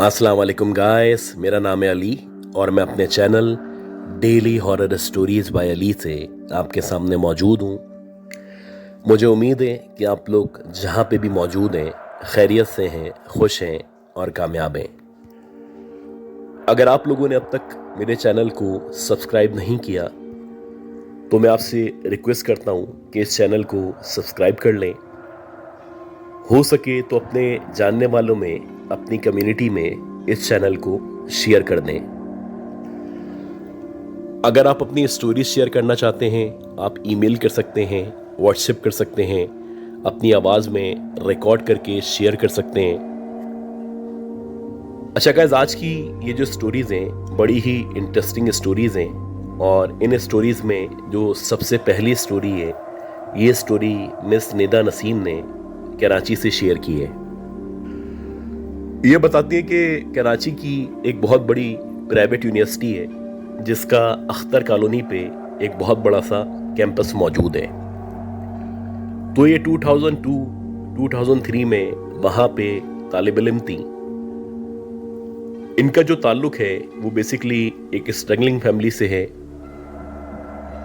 अस्सलाम वालेकुम गाइस, मेरा नाम है अली और मैं अपने channel daily horror stories bye Ali से आपके सामने मौजूद हूँ। मुझे उम्मीद है कि आप लोग जहाँ पे भी मौजूद हैं खैरियत से हैं, खुश हैं और कामयाब हैं। अगर आप लोगों ने अब तक मेरे चैनल को सब्सक्राइब नहीं किया तो मैं आपसे रिक्वेस्ट करता हूँ कि इस चैनल को सब्सक्राइब कर लें। हो सके तो अपने जानने वालों में, अपनी कम्युनिटी में इस चैनल को शेयर कर दें। अगर आप अपनी स्टोरी शेयर करना चाहते हैं, आप ईमेल कर सकते हैं, व्हाट्सएप कर सकते हैं, अपनी आवाज़ में रिकॉर्ड करके शेयर कर सकते हैं। अच्छा गाइस, आज की ये जो स्टोरीज़ हैं बड़ी ही इंटरेस्टिंग स्टोरीज़ हैं और इन स्टोरीज़ में जो सबसे पहली स्टोरी है, ये स्टोरी मिस निदा नसीम ने कराची से शेयर की है। ये बताती है कि कराची की एक बहुत बड़ी प्राइवेट यूनिवर्सिटी है जिसका अख्तर कॉलोनी पे एक बहुत बड़ा सा कैंपस मौजूद है। तो ये 2002-2003 में वहाँ पे तालिब इल्म थी। इनका जो ताल्लुक है वो बेसिकली एक स्ट्रगलिंग फैमिली से है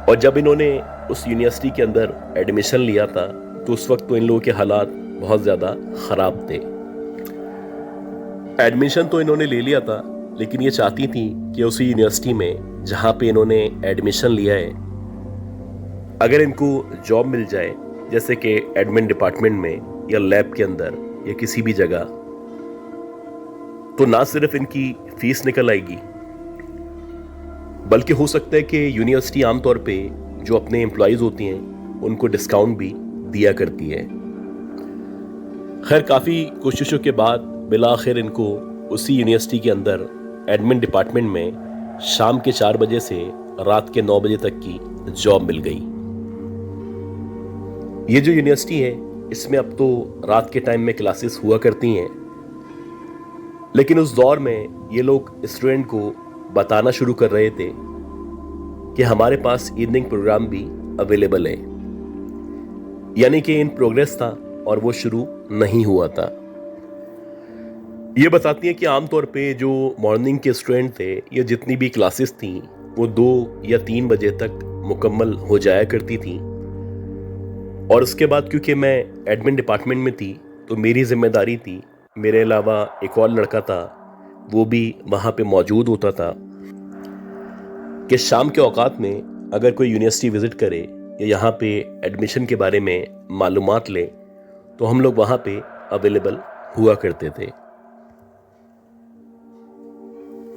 और जब इन्होंने उस यूनिवर्सिटी के अंदर एडमिशन लिया था तो उस वक्त तो इन लोगों के हालात बहुत ज़्यादा ख़राब थे। एडमिशन तो इन्होंने ले लिया था, लेकिन ये चाहती थी कि उसी यूनिवर्सिटी में जहाँ पे इन्होंने एडमिशन लिया है, अगर इनको जॉब मिल जाए, जैसे कि एडमिन डिपार्टमेंट में या लैब के अंदर या किसी भी जगह, तो ना सिर्फ इनकी फीस निकल आएगी बल्कि हो सकता है कि यूनिवर्सिटी आमतौर पे जो अपने एम्प्लॉयज़ होती हैं उनको डिस्काउंट भी दिया करती है। खैर, काफ़ी कोशिशों के बाद बिलाखिर इनको उसी यूनिवर्सिटी के अंदर एडमिन डिपार्टमेंट में शाम के 4 बजे से रात के 9 बजे तक की जॉब मिल गई। ये जो यूनिवर्सिटी है इसमें अब तो रात के टाइम में क्लासेस हुआ करती हैं, लेकिन उस दौर में ये लोग स्टूडेंट को बताना शुरू कर रहे थे कि हमारे पास इवनिंग प्रोग्राम भी अवेलेबल है, यानी कि इन प्रोग्रेस था और वो शुरू नहीं हुआ था। ये बताती है कि आमतौर पे जो मॉर्निंग के स्टूडेंट थे, ये जितनी भी क्लासेस थी वो 2 या 3 बजे तक मुकम्मल हो जाया करती थी और उसके बाद क्योंकि मैं एडमिन डिपार्टमेंट में थी तो मेरी जिम्मेदारी थी, मेरे अलावा एक और लड़का था वो भी वहाँ पे मौजूद होता था, कि शाम के औकात में अगर कोई यूनिवर्सिटी विजिट करे या यहाँ पे एडमिशन के बारे में मालूमात ले तो हम लोग वहाँ पे अवेलेबल हुआ करते थे।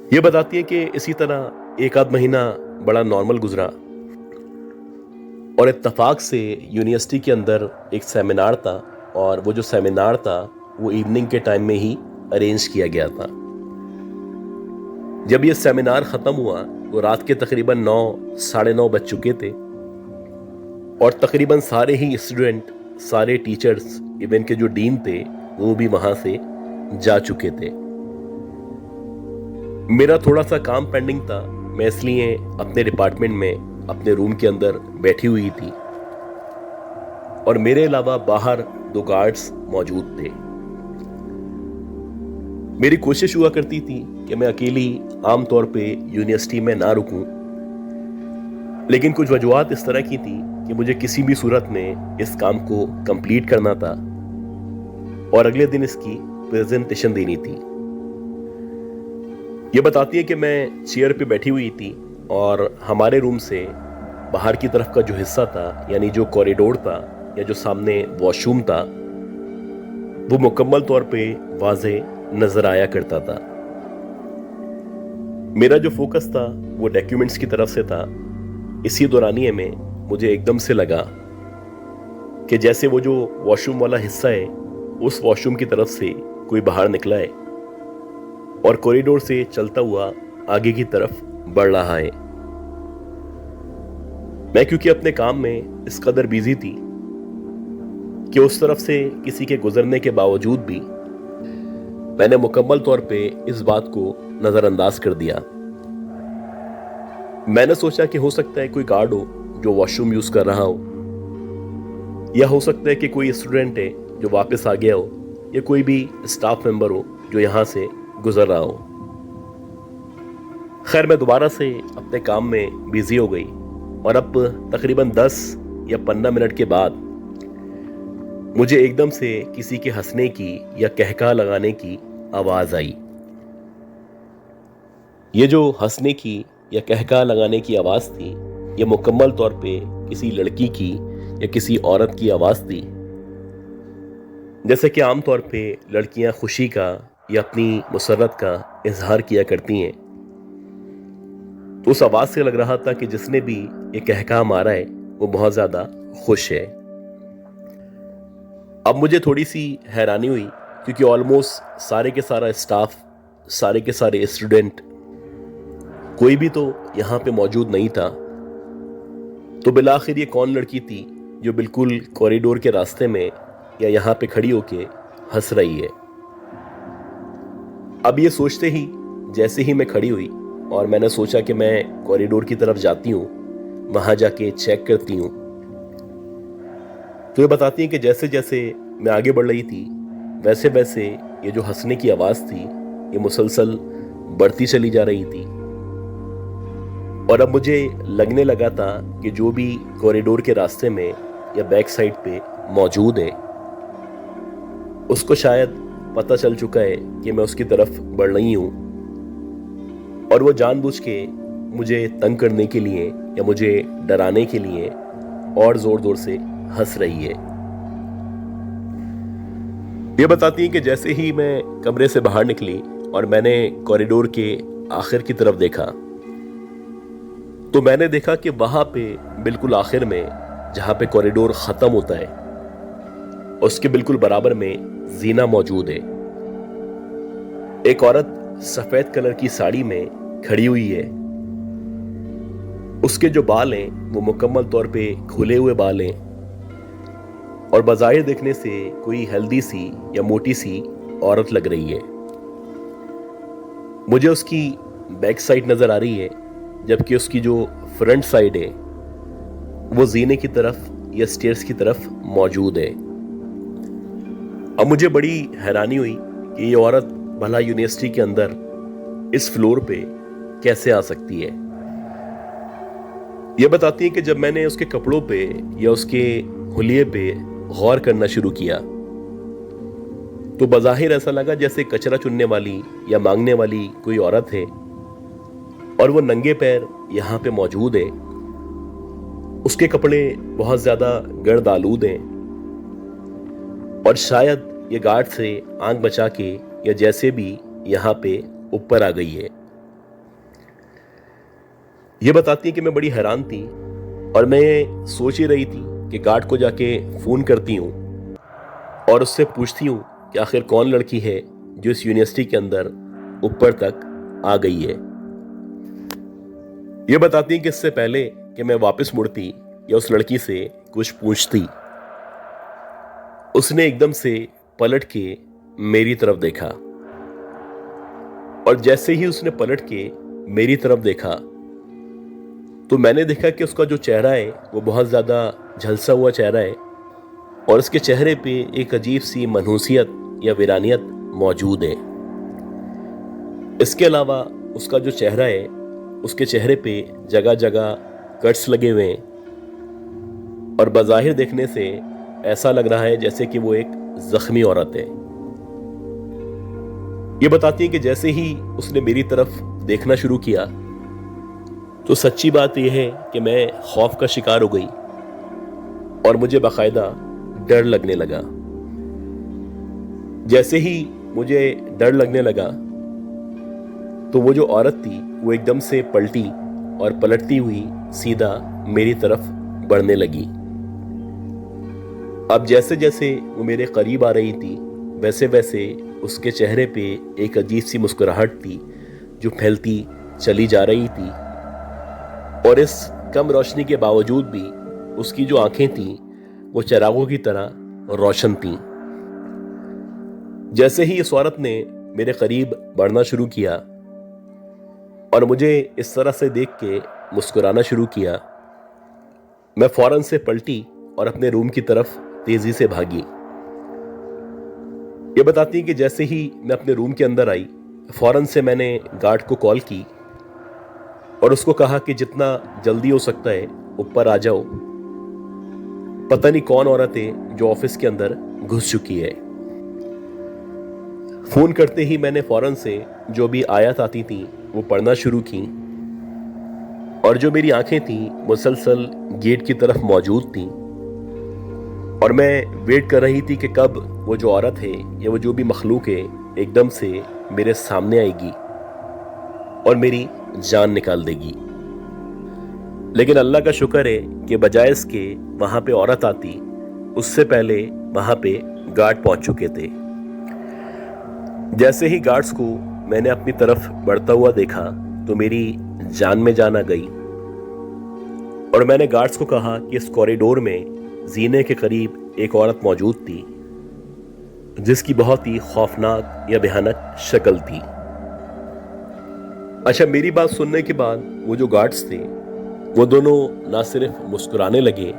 ये बताती है कि इसी तरह एक आध महीना बड़ा नॉर्मल गुजरा और इत्तफाक से यूनिवर्सिटी के अंदर एक सेमिनार था और वो जो सेमिनार था वो इवनिंग के टाइम में ही अरेंज किया गया था। जब ये सेमिनार ख़त्म हुआ तो रात के तकरीबन 9, साढ़े 9 बज चुके थे और तकरीबन सारे ही स्टूडेंट, सारे टीचर्स, इवन के जो डीन थे वो भी वहाँ से जा चुके थे। मेरा थोड़ा सा काम पेंडिंग था, मैं इसलिए अपने डिपार्टमेंट में अपने रूम के अंदर बैठी हुई थी और मेरे अलावा बाहर 2 गार्ड्स मौजूद थे। मेरी कोशिश हुआ करती थी कि मैं अकेली आमतौर पे यूनिवर्सिटी में ना रुकूं, लेकिन कुछ वजूहात इस तरह की थी कि मुझे किसी भी सूरत में इस काम को कंप्लीट करना था और अगले दिन इसकी प्रेजेंटेशन देनी थी। ये बताती है कि मैं चेयर पे बैठी हुई थी और हमारे रूम से बाहर की तरफ का जो हिस्सा था, यानी जो कॉरिडोर था या जो सामने वॉशरूम था, वो मुकम्मल तौर पे वाज़े नजर आया करता था। मेरा जो फोकस था वो डॉक्यूमेंट्स की तरफ से था। इसी दौरानिए में मुझे एकदम से लगा कि जैसे वो जो वॉशरूम वाला हिस्सा है उस वॉशरूम की तरफ से कोई बाहर निकला है और कॉरिडोर से चलता हुआ आगे की तरफ बढ़ रहा है। मैं क्योंकि अपने काम में इस कदर बिजी थी कि उस तरफ से किसी के गुजरने के बावजूद भी मैंने मुकम्मल तौर पे इस बात को नजरअंदाज कर दिया। मैंने सोचा कि हो सकता है कोई गार्ड हो जो वॉशरूम यूज कर रहा हो, या हो सकता है कि कोई स्टूडेंट है जो वापस आ गया हो, या कोई भी स्टाफ मेंबर हो जो यहाँ से गुजर रहा हूं। खैर, मैं दोबारा से अपने काम में बिजी हो गई और अब तकरीबन 10 या 15 मिनट के बाद मुझे एकदम से किसी के हंसने की या कहका लगाने की आवाज आई। ये जो हंसने की या कहका लगाने की आवाज थी, ये मुकम्मल तौर पे किसी लड़की की या किसी औरत की आवाज थी। जैसे कि आमतौर पे लड़कियां खुशी का या अपनी मुसर्रत का इजहार किया करती हैं, तो उस आवाज से लग रहा था कि जिसने भी ये कहका मारा है वो बहुत ज्यादा खुश है। अब मुझे थोड़ी सी हैरानी हुई, क्योंकि ऑलमोस्ट सारे के सारा स्टाफ, सारे के सारे स्टूडेंट, कोई भी तो यहाँ पे मौजूद नहीं था। तो बिलाखिर ये कौन लड़की थी जो बिल्कुल कॉरिडोर के रास्ते में या यहाँ पे खड़ी होके हंस रही है। अब ये सोचते ही जैसे ही मैं खड़ी हुई और मैंने सोचा कि मैं कॉरिडोर की तरफ जाती हूँ, वहां जाके चेक करती हूँ, तो ये बताती हैं कि जैसे जैसे मैं आगे बढ़ रही थी वैसे वैसे ये जो हंसने की आवाज थी ये मुसलसल बढ़ती चली जा रही थी। और अब मुझे लगने लगा था कि जो भी कॉरिडोर के रास्ते में या बैक साइड पे मौजूद है उसको शायद पता चल चुका है कि मैं उसकी तरफ बढ़ रही हूँ, और वो जानबूझ के मुझे तंग करने के लिए या मुझे डराने के लिए और जोर जोर से हंस रही है। ये बताती है कि जैसे ही मैं कमरे से बाहर निकली और मैंने कॉरिडोर के आखिर की तरफ देखा, तो मैंने देखा कि वहां पे बिल्कुल आखिर में जहां पे कॉरिडोर खत्म होता है उसके बिल्कुल बराबर में जीना मौजूद है। एक औरत सफेद कलर की साड़ी में खड़ी हुई है। उसके जो बाल हैं वो मुकम्मल तौर पे खुले हुए बाल हैं और बज़ाहिर देखने से कोई हेल्दी सी या मोटी सी औरत लग रही है। मुझे उसकी बैक साइड नजर आ रही है, जबकि उसकी जो फ्रंट साइड है वो जीने की तरफ या स्टेयर्स की तरफ मौजूद है। अब मुझे बड़ी हैरानी हुई कि ये औरत भला यूनिवर्सिटी के अंदर इस फ्लोर पे कैसे आ सकती है। यह बताती है कि जब मैंने उसके कपड़ों पे या उसके हुलिये पे गौर करना शुरू किया तो बज़ाहिर ऐसा लगा जैसे कचरा चुनने वाली या मांगने वाली कोई औरत है और वो नंगे पैर यहां पे मौजूद है। उसके कपड़े बहुत ज्यादा गर्द आलूद हैं और शायद ये गार्ड से आंख बचा के या जैसे भी यहां पे ऊपर आ गई है। ये बताती है कि मैं बड़ी हैरान थी और मैं सोच ही रही थी कि गार्ड को जाके फोन करती हूँ और उससे पूछती हूँ कि आखिर कौन लड़की है जो इस यूनिवर्सिटी के अंदर ऊपर तक आ गई है। ये बताती है कि इससे पहले कि मैं वापस मुड़ती या उस लड़की से कुछ पूछती, उसने एकदम से पलट के मेरी तरफ देखा और जैसे ही उसने पलट के मेरी तरफ देखा तो मैंने देखा कि उसका जो चेहरा है वो बहुत ज्यादा झलसा हुआ चेहरा है और उसके चेहरे पे एक अजीब सी मनहूसियत या वीरानियत मौजूद है। इसके अलावा उसका जो चेहरा है उसके चेहरे पे जगह जगह कट्स लगे हुए हैं और बज़ाहिर देखने से ऐसा लग रहा है जैसे कि वो एक जख्मी औरत है। ये बताती है कि जैसे ही उसने मेरी तरफ देखना शुरू किया तो सच्ची बात यह है कि मैं खौफ का शिकार हो गई और मुझे बाकायदा डर लगने लगा। जैसे ही मुझे डर लगने लगा तो वो जो औरत थी वो एकदम से पलटी और पलटती हुई सीधा मेरी तरफ बढ़ने लगी। अब जैसे जैसे वो मेरे करीब आ रही थी वैसे वैसे उसके चेहरे पे एक अजीब सी मुस्कुराहट थी जो फैलती चली जा रही थी और इस कम रोशनी के बावजूद भी उसकी जो आंखें थीं वो चिरागों की तरह रोशन थीं। जैसे ही इस औरत ने मेरे करीब बढ़ना शुरू किया और मुझे इस तरह से देख के मुस्कुराना शुरू किया, मैं फौरन से पलटी और अपने रूम की तरफ तेजी से भागी। ये बताती है कि जैसे ही मैं अपने रूम के अंदर आई फौरन से मैंने गार्ड को कॉल की और उसको कहा कि जितना जल्दी हो सकता है ऊपर आ जाओ। पता नहीं कौन औरत है जो ऑफिस के अंदर घुस चुकी है। फोन करते ही मैंने फौरन से जो भी आयत आती थी वो पढ़ना शुरू की और जो मेरी आंखें थी मुसलसल गेट की तरफ मौजूद थी और मैं वेट कर रही थी कि कब वो जो औरत है या वो जो भी मखलूक है एकदम से मेरे सामने आएगी और मेरी जान निकाल देगी। लेकिन अल्लाह का शुक्र है कि बजाय इसके वहां पे औरत आती उससे पहले वहां पे गार्ड पहुंच चुके थे। जैसे ही गार्ड्स को मैंने अपनी तरफ बढ़ता हुआ देखा तो मेरी जान में जान आ गई और मैंने गार्ड्स को कहा कि इस कॉरिडोर में जीने के करीब एक औरत मौजूद थी जिसकी बहुत ही खौफनाक या भयानक शक्ल थी। अच्छा, मेरी बात सुनने के बाद वो जो गार्ड्स थे वो दोनों ना सिर्फ मुस्कुराने लगे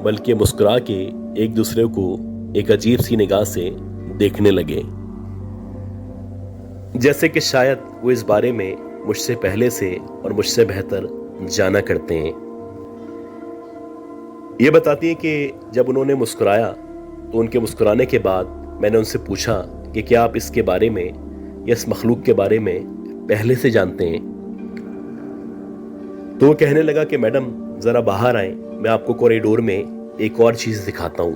बल्कि मुस्कुरा के एक दूसरे को एक अजीब सी निगाह से देखने लगे, जैसे कि शायद वो इस बारे में मुझसे पहले से और मुझसे बेहतर जाना करते हैं। ये बताती है कि जब उन्होंने मुस्कुराया तो उनके मुस्कुराने के बाद मैंने उनसे पूछा कि क्या आप इसके बारे में या इस मखलूक के बारे में पहले से जानते हैं। तो वो कहने लगा कि मैडम जरा बाहर आए, मैं आपको कॉरिडोर में एक और चीज दिखाता हूं।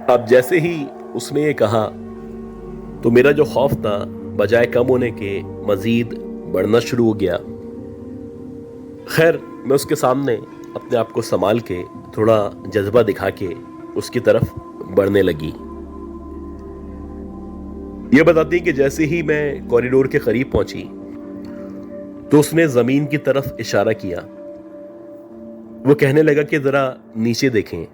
अब जैसे ही उसने ये कहा तो मेरा जो खौफ था बजाय कम होने के मजीद बढ़ना शुरू हो गया। खैर, मैं उसके सामने अपने आप को संभाल के थोड़ा जज्बा दिखा के उसकी तरफ बढ़ने लगी। यह बताती है कि जैसे ही मैं कॉरिडोर के करीब पहुंची तो उसने जमीन की तरफ इशारा किया। वो कहने लगा कि जरा नीचे देखें।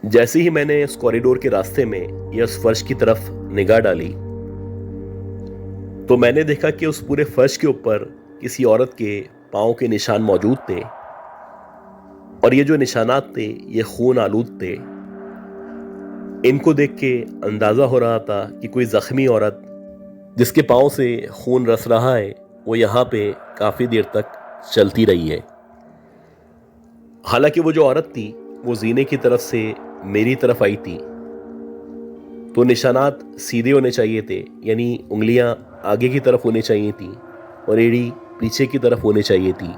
जैसे ही मैंने उस कॉरिडोर के रास्ते में या उस फर्श की तरफ निगाह डाली तो मैंने देखा कि उस पूरे फर्श के ऊपर किसी औरत के पांव के निशान मौजूद थे और ये जो निशानात थे ये खून आलूद थे। इनको देख के अंदाजा हो रहा था कि कोई जख्मी औरत जिसके पांव से खून रस रहा है वो यहाँ पे काफी देर तक चलती रही है। हालांकि वो जो औरत थी वो जीने की तरफ से मेरी तरफ आई थी तो निशानात सीधे होने चाहिए थे, यानी उंगलियां आगे की तरफ होनी चाहिए थी और एड़ी पीछे की तरफ होनी चाहिए थी।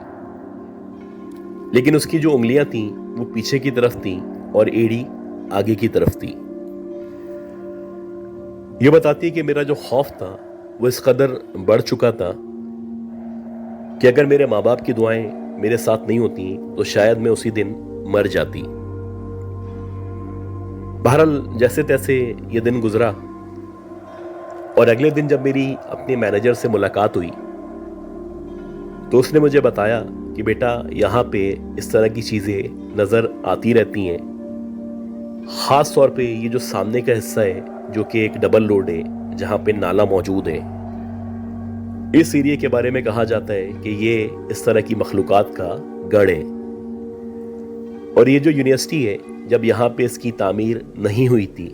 लेकिन उसकी जो उंगलियां थी वो पीछे की तरफ थी और एड़ी आगे की तरफ थी। ये बताती है कि मेरा जो खौफ था वो इस कदर बढ़ चुका था कि अगर मेरे माँ बाप की दुआएं मेरे साथ नहीं होती तो शायद मैं उसी दिन मर जाती। बहरहाल जैसे तैसे ये दिन गुजरा और अगले दिन जब मेरी अपने मैनेजर से मुलाकात हुई तो उसने मुझे बताया कि बेटा यहाँ पे इस तरह की चीजें नजर आती रहती हैं। खास तौर पे ये जो सामने का हिस्सा है जो कि एक डबल रोड है जहाँ पे नाला मौजूद है, इस एरिया के बारे में कहा जाता है कि ये इस तरह की मखलूकात का गढ़ है। और ये जो यूनिवर्सिटी है जब यहाँ पे इसकी तामीर नहीं हुई थी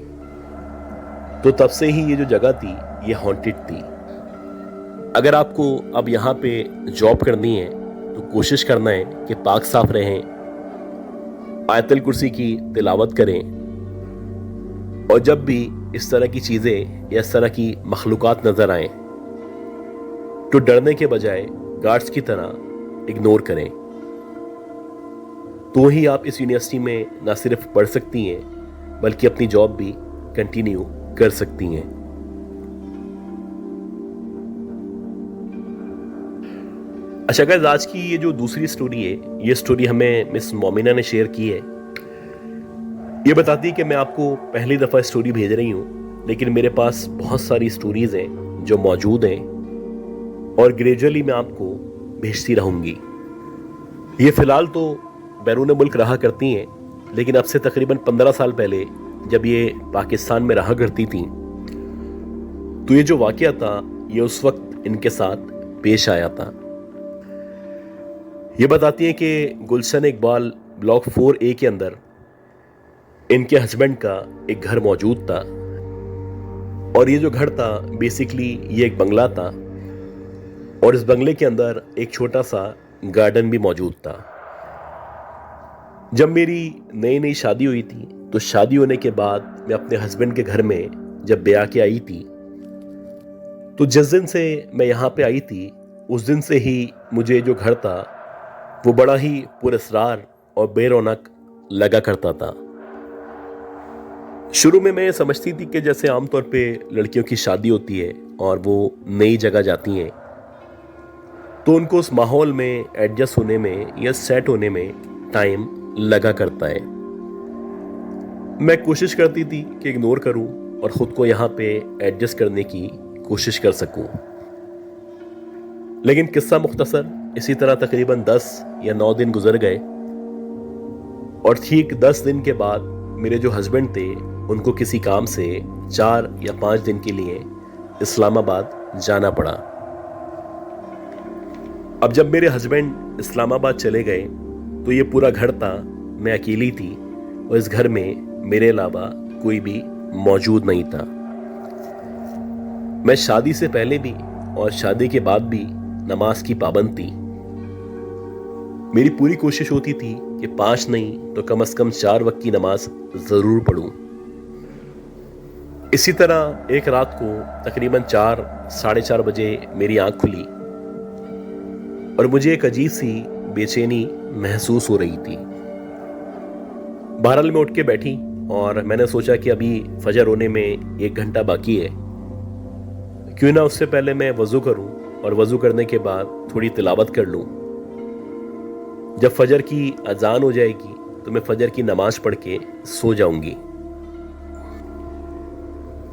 तो तब से ही ये जो जगह थी ये हॉन्टेड थी। अगर आपको अब यहाँ पे जॉब करनी है तो कोशिश करना है कि पाक साफ रहें, आयतल कुर्सी की तिलावत करें और जब भी इस तरह की चीज़ें या इस तरह की मखलूकात नज़र आएं तो डरने के बजाय गार्ड्स की तरह इग्नोर करें। तो ही आप इस यूनिवर्सिटी में ना सिर्फ पढ़ सकती हैं बल्कि अपनी जॉब भी कंटिन्यू कर सकती हैं। अच्छा गाइस, आज की ये जो दूसरी स्टोरी है ये स्टोरी हमें मिस मोमिना ने शेयर की है। ये बताती है कि मैं आपको पहली दफ़ा स्टोरी भेज रही हूँ लेकिन मेरे पास बहुत सारी स्टोरीज हैं जो मौजूद हैं और ग्रेजुअली मैं आपको भेजती रहूँगी। ये फ़िलहाल तो बैरून मुल्क रहा करती हैं लेकिन अब से तकरीबन 15 साल पहले जब ये पाकिस्तान में रहा करती थी तो ये जो वाक़या था ये उस वक्त इनके साथ पेश आया था। ये बताती हैं कि गुलशन इकबाल ब्लॉक 4A के अंदर इनके हस्बैंड का एक घर मौजूद था और ये जो घर था बेसिकली ये एक बंगला था, और इस बंगले के अंदर एक छोटा सा गार्डन भी मौजूद था। जब मेरी नई नई शादी हुई थी, तो शादी होने के बाद मैं अपने हस्बैंड के घर में जब ब्याह के आई थी, तो जिस दिन से मैं यहाँ पे आई थी उस दिन से ही मुझे जो घर था वो बड़ा ही पुरस्कार और बेरौनक लगा करता था। शुरू में मैं ये समझती थी कि जैसे आमतौर पे लड़कियों की शादी होती है और वो नई जगह जाती हैं, तो उनको उस माहौल में एडजस्ट होने में या सेट होने में टाइम लगा करता है। मैं कोशिश करती थी कि इग्नोर करूं और ख़ुद को यहाँ पे एडजस्ट करने की कोशिश कर सकूं। लेकिन किस्सा मुख्तसर, इसी तरह तकरीबन 10 या 9 दिन गुजर गए, और ठीक 10 दिन के बाद मेरे जो हस्बैंड थे उनको किसी काम से 4 या 5 दिन के लिए इस्लामाबाद जाना पड़ा। अब जब मेरे हस्बैंड इस्लामाबाद चले गए तो ये पूरा घर था, मैं अकेली थी और इस घर में मेरे अलावा कोई भी मौजूद नहीं था। मैं शादी से पहले भी और शादी के बाद भी नमाज की पाबंद थी। मेरी पूरी कोशिश होती थी कि 5 नहीं तो कम से कम 4 वक्त की नमाज जरूर पढ़ूं। इसी तरह एक रात को तकरीबन 4 साढ़े 4 बजे मेरी आंख खुली और मुझे एक अजीब सी बेचैनी महसूस हो रही थी। बहरहाल मैं उठ के बैठी और मैंने सोचा कि अभी फजर होने में 1 घंटा बाकी है, क्यों ना उससे पहले मैं वज़ू करूं और वज़ू करने के बाद थोड़ी तिलावत कर लूं। जब फजर की अजान हो जाएगी तो मैं फजर की नमाज पढ़ के सो जाऊंगी।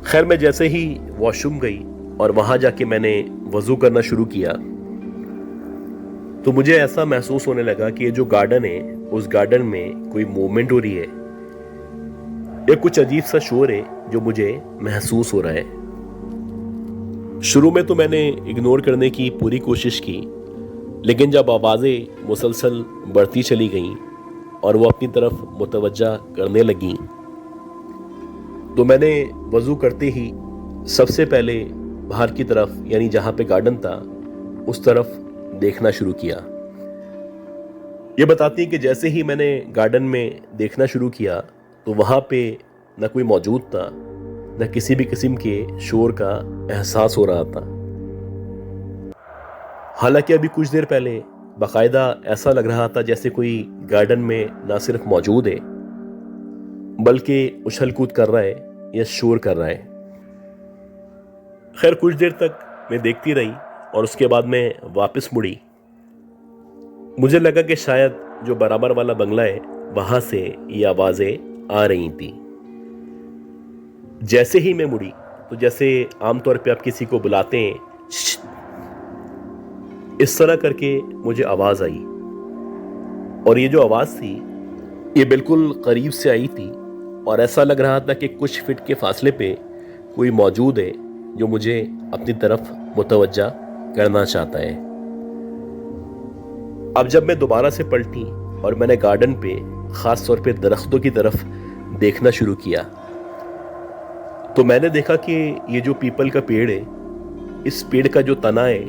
खैर, मैं जैसे ही वॉशरूम गई और वहां जाके मैंने वज़ू करना शुरू किया, तो मुझे ऐसा महसूस होने लगा कि ये जो गार्डन है उस गार्डन में कोई मूवमेंट हो रही है, या कुछ अजीब सा शोर है जो मुझे महसूस हो रहा है। शुरू में तो मैंने इग्नोर करने की पूरी कोशिश की, लेकिन जब आवाज़ें मुसलसल बढ़ती चली गईं और वो अपनी तरफ मुतवज्जा करने लगीं, तो मैंने वज़ू करते ही सबसे पहले बाहर की तरफ, यानी जहाँ पे गार्डन था उस तरफ देखना शुरू किया। ये बताती है कि जैसे ही मैंने गार्डन में देखना शुरू किया तो वहाँ पे न कोई मौजूद था, न किसी भी किस्म के शोर का एहसास हो रहा था। हालांकि अभी कुछ देर पहले बाकायदा ऐसा लग रहा था जैसे कोई गार्डन में ना सिर्फ मौजूद है बल्कि उछल कूद कर रहा है या शोर कर रहा है। खैर, कुछ देर तक मैं देखती रही और उसके बाद मैं वापस मुड़ी। मुझे लगा कि शायद जो बराबर वाला बंगला है वहां से ये आवाजें आ रही थी। जैसे ही मैं मुड़ी तो जैसे आमतौर पे आप किसी को बुलाते हैं, इस तरह करके मुझे आवाज आई, और ये जो आवाज थी ये बिल्कुल करीब से आई थी और ऐसा लग रहा था कि कुछ फीट के फासले पे कोई मौजूद है जो मुझे अपनी तरफ मुतवज्जा करना चाहता है। अब जब मैं दोबारा से पलटी और मैंने गार्डन पे, खास तौर पे दरख्तों की तरफ देखना शुरू किया, तो मैंने देखा कि ये जो पीपल का पेड़ है, इस पेड़ का जो तना है,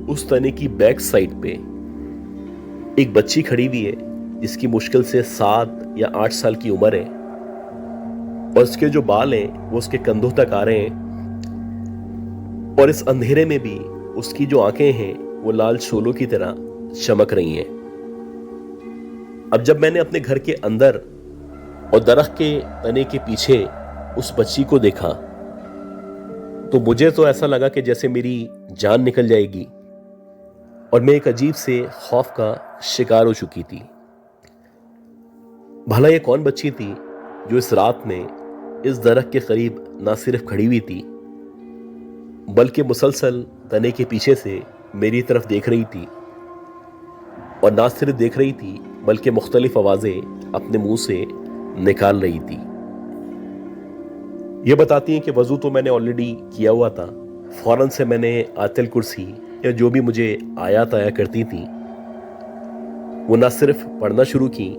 उस तने की बैक साइड पे एक बच्ची खड़ी हुई है जिसकी मुश्किल से 7 या 8 साल की उम्र है, और उसके जो बाल हैं वो उसके कंधों तक आ रहे हैं, और इस अंधेरे में भी उसकी जो आंखें हैं वो लाल शोलों की तरह चमक रही हैं। अब जब मैंने अपने घर के अंदर और दरख्त के तने के पीछे उस बच्ची को देखा, तो मुझे तो ऐसा लगा कि जैसे मेरी जान निकल जाएगी और मैं एक अजीब से खौफ का शिकार हो चुकी थी। भला ये कौन बच्ची थी जो इस रात में इस दरख्त के करीब ना सिर्फ खड़ी हुई थी बल्कि मुसलसल तने के पीछे से मेरी तरफ देख रही थी, और ना सिर्फ देख रही थी बल्कि मुख्तलिफ आवाजें अपने मुंह से निकाल रही थी। ये बताती हैं कि वजू तो मैंने ऑलरेडी किया हुआ था। फौरन से मैंने आयतल कुर्सी या जो भी मुझे आयत आया करती थी वो ना सिर्फ पढ़ना शुरू की,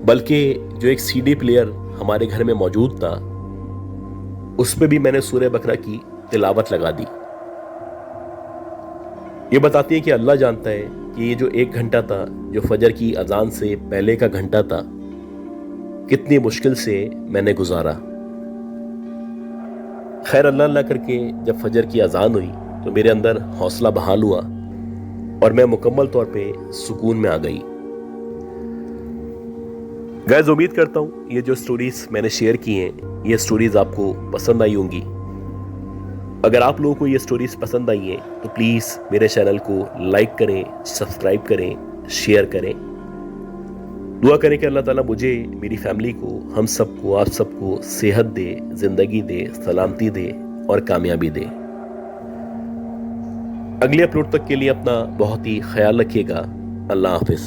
बल्कि जो एक सीडी प्लेयर हमारे घर में मौजूद था उस पे भी मैंने सूरह बकरा की तिलावत लगा दी। ये बताती है कि अल्लाह जानता है कि ये जो 1 घंटा था, जो फजर की अजान से पहले का घंटा था, कितनी मुश्किल से मैंने गुजारा। खैर, अल्लाह अल्लाह करके जब फजर की अजान हुई तो मेरे अंदर हौसला बहाल हुआ और मैं मुकम्मल तौर पे सुकून में आ गई। गाइस, उम्मीद करता हूँ ये जो स्टोरीज मैंने शेयर की हैं, ये स्टोरीज आपको पसंद आई होंगी। अगर आप लोगों को ये स्टोरीज पसंद आई हैं तो प्लीज़ मेरे चैनल को लाइक करें, सब्सक्राइब करें, शेयर करें। दुआ करें कि अल्लाह ताला मुझे, मेरी फैमिली को, हम सबको, आप सबको सेहत दे, जिंदगी दे, सलामती दे और कामयाबी दे। अगले अपलोड तक के लिए अपना बहुत ही ख्याल रखिएगा। अल्लाह हाफिज़।